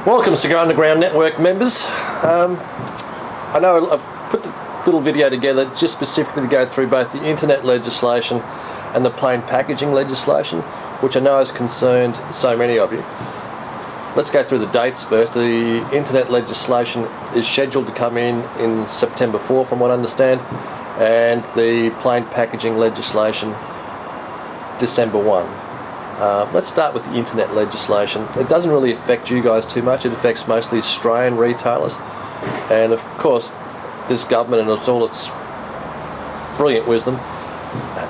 Welcome, Cigar Underground Network members. I know I've put the little video together just specifically to go through both the internet legislation and the plain packaging legislation, which I know has concerned so many of you. Let's go through the dates first. The internet legislation is scheduled to come in September 4, from what I understand, and the plain packaging legislation December 1. Let's start with the internet legislation. It doesn't really affect you guys too much. It affects mostly Australian retailers, and of course this government, and it's all its brilliant wisdom,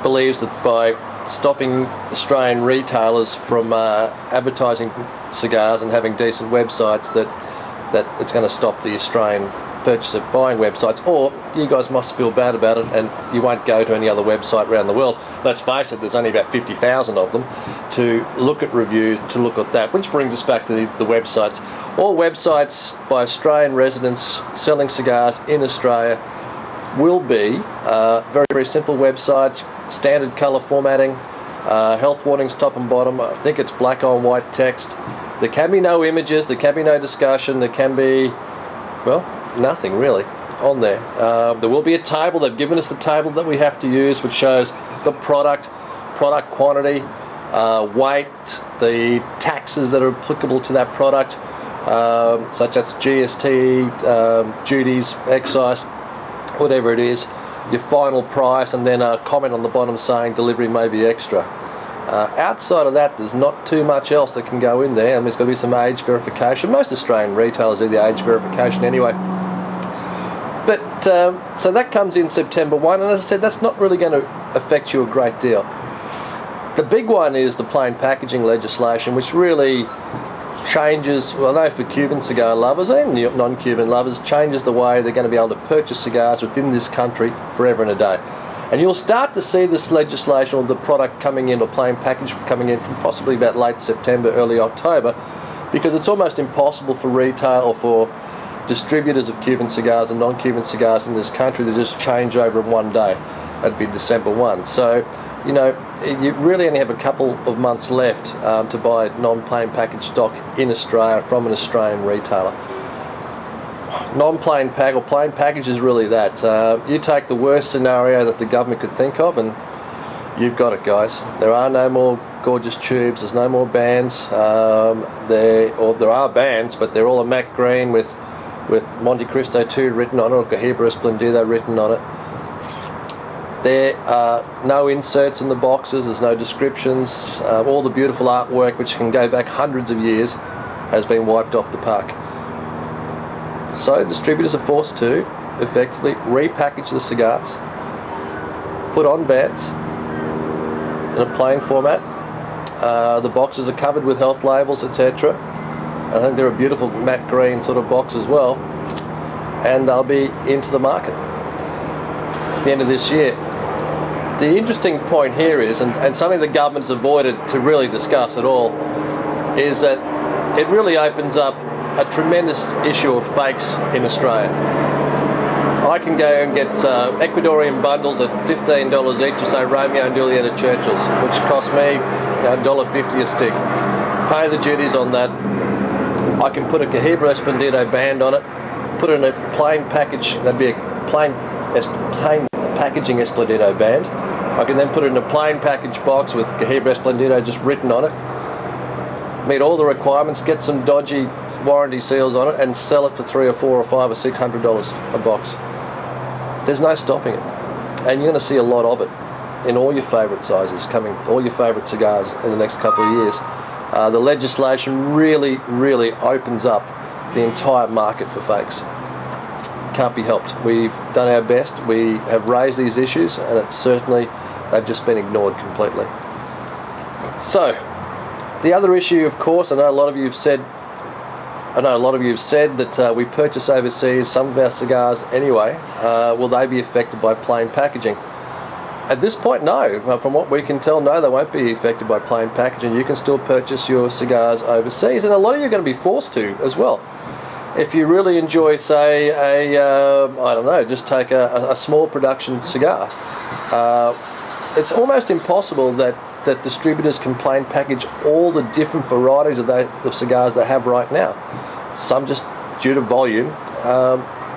believes that by stopping Australian retailers from advertising cigars and having decent websites, that it's going to stop the Australian purchase of buying websites. Or you guys must feel bad about it and you won't go to any other website around the world. Let's face it, there's only about 50,000 of them, to look at reviews, to look at that, which brings us back to the websites. All websites by Australian residents selling cigars in Australia will be very, very simple websites, standard colour formatting, health warnings top and bottom. I think it's black on white text. There can be no images, there can be no discussion, there can be, well, nothing really on there. There will be a table. They've given us the table that we have to use, which shows the product quantity, weight, the taxes that are applicable to that product, such as GST, duties, excise, whatever it is, your final price, and then a comment on the bottom saying delivery may be extra. Outside of that, there's not too much else that can go in there, and there's got to be some age verification. Most Australian retailers do the age verification anyway. But so that comes in September 1, and as I said, that's not really going to affect you a great deal. The big one is the plain packaging legislation, which really changes, well, I know for Cuban cigar lovers and non-Cuban lovers, changes the way they're going to be able to purchase cigars within this country forever and a day. And you'll start to see this legislation, or the product coming in, or plain package coming in, from possibly about late September, early October, because it's almost impossible for retail or for distributors of Cuban cigars and non-Cuban cigars in this country to just change over in one day. That'd be December 1. So, you know, you really only have a couple of months left to buy non-plain package stock in Australia from an Australian retailer. Non-plain pack or plain package is really that. You take the worst scenario that the government could think of, and you've got it, guys. There are no more gorgeous tubes. There's no more bands. There are bands, but they're all a matte green with Monte Cristo 2 written on it, or Cohiba Esplendida written on it. There are no inserts in the boxes, there's no descriptions. All the beautiful artwork, which can go back hundreds of years, has been wiped off the park. So distributors are forced to effectively repackage the cigars, put on bands in a plain format. The boxes are covered with health labels, etc. I think they're a beautiful matte green sort of box as well, and they'll be into the market at the end of this year. The interesting point here is, and something the government's avoided to really discuss at all, is that it really opens up a tremendous issue of fakes in Australia. I can go and get Ecuadorian bundles at $15 each, or say Romeo and Juliet at Churchill's, which cost me $1.50 a stick. Pay the duties on that. I can put a Cohiba Esplendida band on it, put it in a plain package, that'd be a plain packaging Esplendida band. I can then put it in a plain package box with Cohiba Esplendida just written on it, meet all the requirements, get some dodgy warranty seals on it, and sell it for $3 or $4 or $5 or $600 a box. There's no stopping it, and you're going to see a lot of it in all your favourite sizes coming, all your favourite cigars in the next couple of years. The legislation really, really opens up the entire market for fakes. Can't be helped. We've done our best. We have raised these issues, and it's certainly, they've just been ignored completely. So, the other issue, of course, I know a lot of you have said that we purchase overseas some of our cigars anyway. Will they be affected by plain packaging? At this point, no. From what we can tell, no, they won't be affected by plain packaging. You can still purchase your cigars overseas, and a lot of you are going to be forced to as well. If you really enjoy, say, I don't know, just take a small production cigar, it's almost impossible that distributors can plain package all the different varieties of cigars they have right now. some just due to volume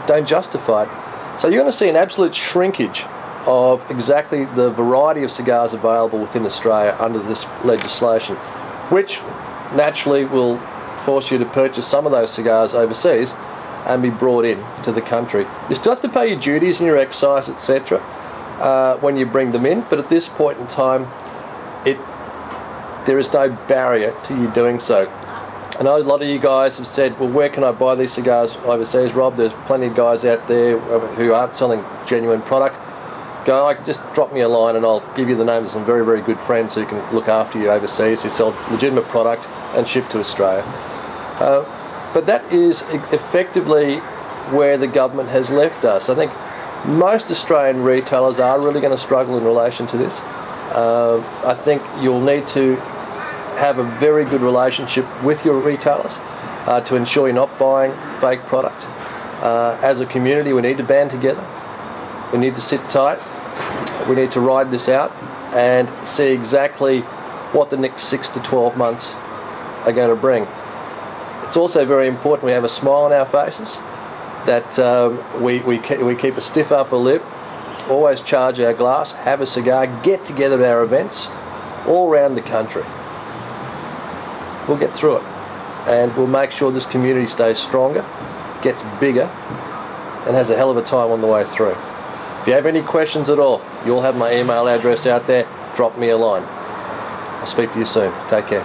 don't justify it. So you're going to see an absolute shrinkage of exactly the variety of cigars available within Australia under this legislation, which naturally will force you to purchase some of those cigars overseas and be brought in to the country. You still have to pay your duties and your excise, etc. When you bring them in, but at this point in time, there is no barrier to you doing so. I know a lot of you guys have said, well, where can I buy these cigars overseas, Rob? There's plenty of guys out there who aren't selling genuine product. Just drop me a line and I'll give you the names of some very, very good friends who can look after you overseas, who sell legitimate product and ship to Australia. But that is effectively where the government has left us. I think most Australian retailers are really going to struggle in relation to this. I think you'll need to have a very good relationship with your retailers to ensure you're not buying fake product. As a community, we need to band together. We need to sit tight. We need to ride this out and see exactly what the next 6 to 12 months are going to bring. It's also very important we have a smile on our faces, that we keep a stiff upper lip, always charge our glass, have a cigar, get together at our events all around the country. We'll get through it, and we'll make sure this community stays stronger, gets bigger, and has a hell of a time on the way through. If you have any questions at all, you'll have my email address out there. Drop me a line. I'll speak to you soon. Take care.